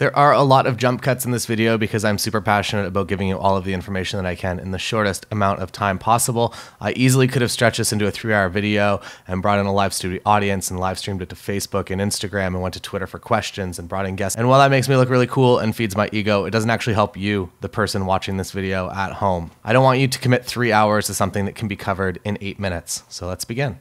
There are a lot of jump cuts in this video because I'm super passionate about giving you all of the information that I can in the shortest amount of time possible. I easily could have stretched this into a 3-hour video and brought in a live studio audience and live streamed it to Facebook and Instagram and went to Twitter for questions and brought in guests. And while that makes me look really cool and feeds my ego, it doesn't actually help you, the person watching this video at home. I don't want you to commit 3 hours to something that can be covered in 8 minutes. So let's begin.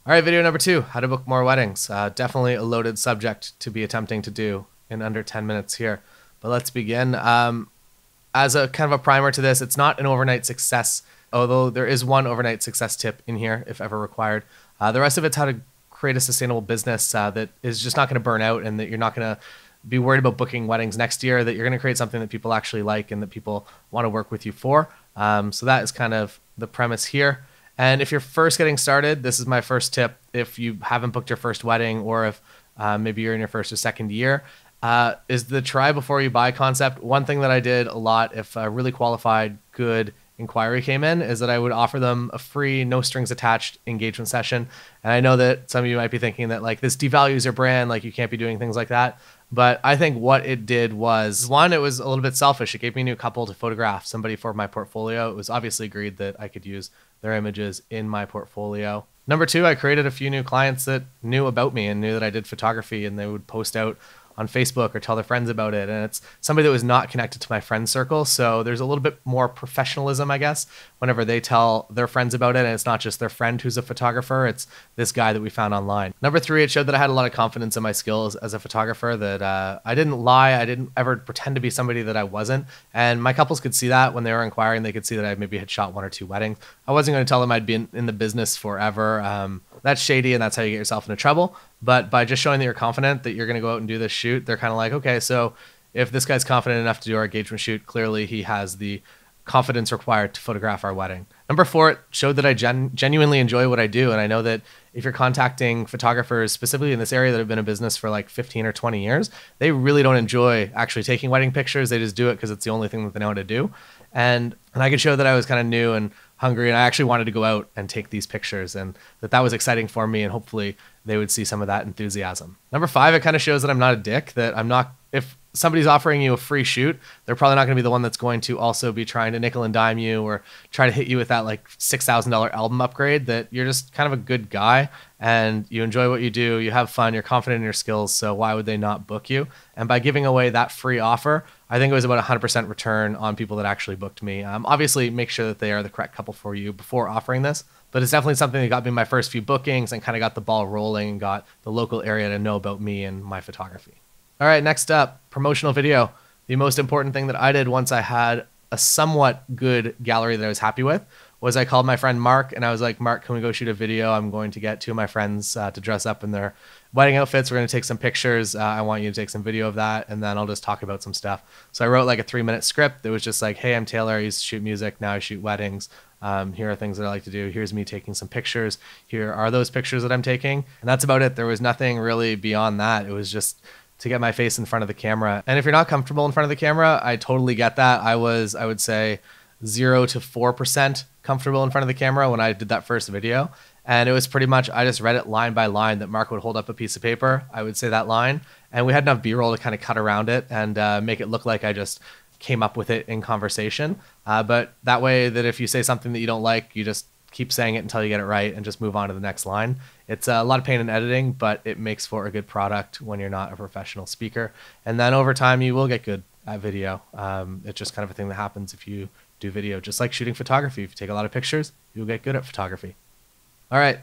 All right, video number 2, how to book more weddings. Definitely a loaded subject to be attempting to do in under 10 minutes here, but let's begin. As a kind of a primer to this, it's not an overnight success, although there is one overnight success tip in here if ever required. The rest of it's how to create a sustainable business that is just not going to burn out, and that you're not going to be worried about booking weddings next year, that you're going to create something that people actually like and that people want to work with you for. So that is kind of the premise here. And if you're first getting started, this is my first tip. If you haven't booked your first wedding, or if maybe you're in your first or second year, is the try before you buy concept. One thing that I did a lot if a really qualified, good inquiry came in is that I would offer them a free, no strings attached engagement session. And I know that some of you might be thinking that like this devalues your brand, like you can't be doing things like that. But I think what it did was, one, it was a little bit selfish. It gave me a new couple to photograph somebody for my portfolio. It was obviously agreed that I could use their images in my portfolio. Number 2, I created a few new clients that knew about me and knew that I did photography, and they would post out on Facebook or tell their friends about it. And it's somebody that was not connected to my friend circle. So there's a little bit more professionalism, I guess, whenever they tell their friends about it. And it's not just their friend who's a photographer, it's this guy that we found online. Number 3, it showed that I had a lot of confidence in my skills as a photographer, that I didn't lie. I didn't ever pretend to be somebody that I wasn't. And my couples could see that when they were inquiring. They could see that I maybe had shot 1 or 2 weddings. I wasn't going to tell them I'd be in the business forever. That's shady, and that's how you get yourself into trouble. But by just showing that you're confident that you're going to go out and do this shoot, they're kind of like, okay, so if this guy's confident enough to do our engagement shoot, clearly he has the confidence required to photograph our wedding. Number 4, it showed that I genuinely enjoy what I do. And I know that if you're contacting photographers specifically in this area that have been in business for like 15 or 20 years, they really don't enjoy actually taking wedding pictures. They just do it because it's the only thing that they know how to do. And I could show that I was kind of new and hungry, and I actually wanted to go out and take these pictures, and that was exciting for me, and hopefully they would see some of that enthusiasm. Number 5, it kind of shows that I'm not a dick, that I'm not, if somebody's offering you a free shoot, they're probably not going to be the one that's going to also be trying to nickel and dime you or try to hit you with that like $6,000 album upgrade. That you're just kind of a good guy and you enjoy what you do, you have fun, you're confident in your skills, so why would they not book you? And by giving away that free offer, I think it was about 100% return on people that actually booked me. Obviously, make sure that they are the correct couple for you before offering this, but it's definitely something that got me my first few bookings and kind of got the ball rolling and got the local area to know about me and my photography. All right, next up, promotional video. The most important thing that I did once I had a somewhat good gallery that I was happy with was I called my friend Mark and I was like, Mark, can we go shoot a video? I'm going to get 2 of my friends to dress up in their wedding outfits. We're going to take some pictures. I want you to take some video of that, and then I'll just talk about some stuff. So I wrote like a 3-minute script that was just like, hey, I'm Taylor. I used to shoot music. Now I shoot weddings. Here are things that I like to do. Here's me taking some pictures. Here are those pictures that I'm taking. And that's about it. There was nothing really beyond that. It was just to get my face in front of the camera. And if you're not comfortable in front of the camera, I totally get that. I would say 0 to 4% comfortable in front of the camera when I did that first video. And it was pretty much, I just read it line by line, that Mark would hold up a piece of paper. I would say that line, and we had enough B-roll to kind of cut around it and make it look like I just came up with it in conversation. But that way, that if you say something that you don't like, you just keep saying it until you get it right and just move on to the next line. It's a lot of pain in editing, but it makes for a good product when you're not a professional speaker. And then over time, you will get good at video. It's just kind of a thing that happens if you do video, just like shooting photography. If you take a lot of pictures, you'll get good at photography. All right,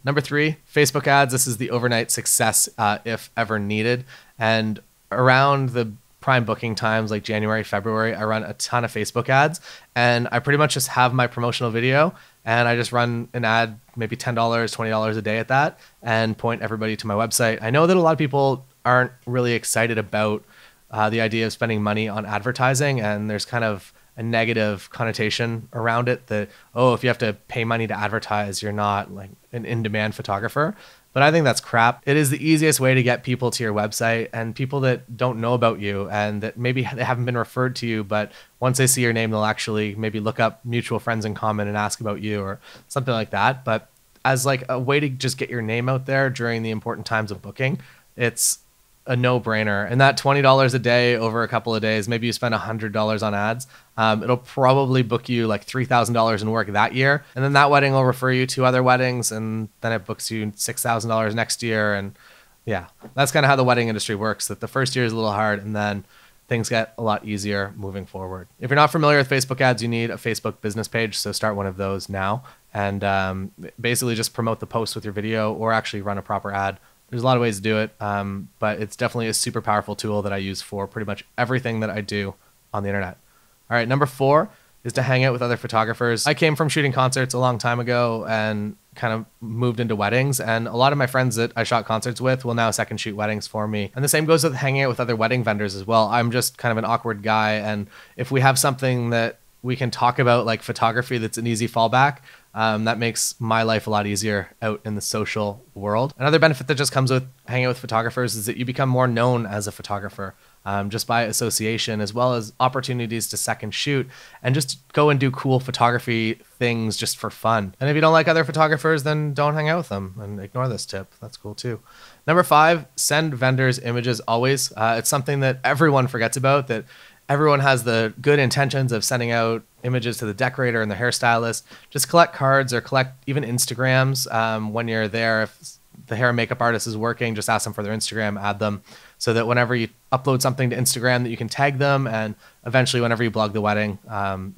number 3, Facebook ads. This is the overnight success if ever needed. And around the prime booking times like January, February, I run a ton of Facebook ads, and I pretty much just have my promotional video and I just run an ad, maybe $10, $20 a day at that, and point everybody to my website. I know that a lot of people aren't really excited about the idea of spending money on advertising, and there's kind of a negative connotation around it that, oh, if you have to pay money to advertise, you're not like an in-demand photographer. But I think that's crap. It is the easiest way to get people to your website, and people that don't know about you and that maybe they haven't been referred to you, but once they see your name, they'll actually maybe look up mutual friends in common and ask about you or something like that. But as like a way to just get your name out there during the important times of booking, it's a no-brainer. And that $20 a day over a couple of days, maybe you spend $100 on ads, it'll probably book you like $3,000 in work that year. And then that wedding will refer you to other weddings, and then it books you $6,000 next year. And yeah, that's kind of how the wedding industry works, that the first year is a little hard, and then things get a lot easier moving forward. If you're not familiar with Facebook ads, you need a Facebook business page. So start one of those now, and basically just promote the post with your video, or actually run a proper ad. There's a lot of ways to do it, but it's definitely a super powerful tool that I use for pretty much everything that I do on the internet. All right, number 4 is to hang out with other photographers. I came from shooting concerts a long time ago and kind of moved into weddings, and a lot of my friends that I shot concerts with will now second shoot weddings for me. And the same goes with hanging out with other wedding vendors as well. I'm just kind of an awkward guy, and if we have something that we can talk about, like photography, that's an easy fallback, that makes my life a lot easier out in the social world. Another benefit that just comes with hanging out with photographers is that you become more known as a photographer, just by association, as well as opportunities to second shoot and just go and do cool photography things just for fun. And if you don't like other photographers, then don't hang out with them and ignore this tip. That's cool too. Number 5, send vendors images always. It's something that everyone forgets about, that everyone has the good intentions of sending out images to the decorator and the hairstylist. Just collect cards or collect even Instagrams when you're there. If the hair and makeup artist is working, just ask them for their Instagram, add them, so that whenever you upload something to Instagram, that you can tag them, and eventually whenever you blog the wedding,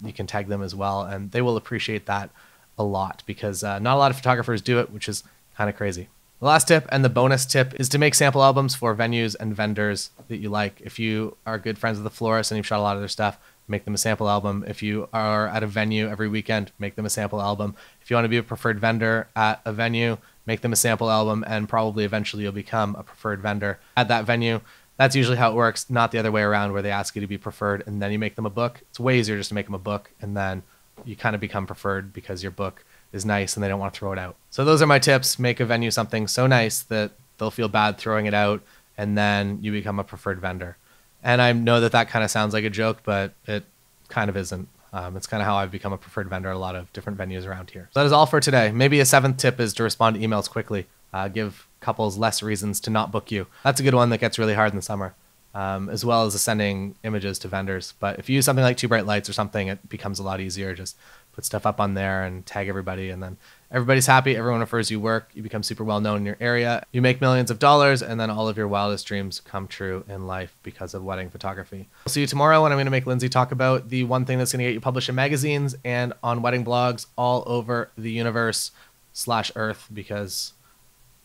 you can tag them as well. And they will appreciate that a lot, because not a lot of photographers do it, which is kind of crazy. The last tip, and the bonus tip, is to make sample albums for venues and vendors that you like. If you are good friends with the florist and you've shot a lot of their stuff, make them a sample album. If you are at a venue every weekend, make them a sample album. If you want to be a preferred vendor at a venue, make them a sample album, and probably eventually you'll become a preferred vendor at that venue. That's usually how it works, not the other way around, where they ask you to be preferred and then you make them a book. It's way easier just to make them a book, and then you kind of become preferred because your book is nice and they don't want to throw it out. So those are my tips. Make a venue something so nice that they'll feel bad throwing it out, and then you become a preferred vendor. And I know that that kind of sounds like a joke, but it kind of isn't. It's kind of how I've become a preferred vendor at a lot of different venues around here. So that is all for today. Maybe a 7th tip is to respond to emails quickly. Give couples less reasons to not book you. That's a good one that gets really hard in the summer, as well as sending images to vendors. But if you use something like Too Bright Lights or something, it becomes a lot easier. Just put stuff up on there and tag everybody, and then everybody's happy. Everyone refers you work. You become super well known in your area. You make millions of dollars, and then all of your wildest dreams come true in life because of wedding photography. I'll see you tomorrow when I'm going to make Lindsay talk about the one thing that's going to get you published in magazines and on wedding blogs all over the universe / Earth, because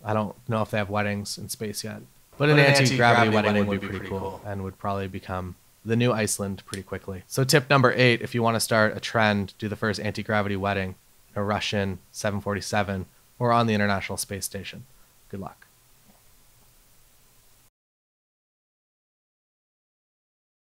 I don't know if they have weddings in space yet. But an anti-gravity wedding would be pretty cool, and would probably become the new Iceland pretty quickly. So tip number 8, if you want to start a trend, do the first anti-gravity wedding in a Russian 747 or on the International Space Station. Good luck.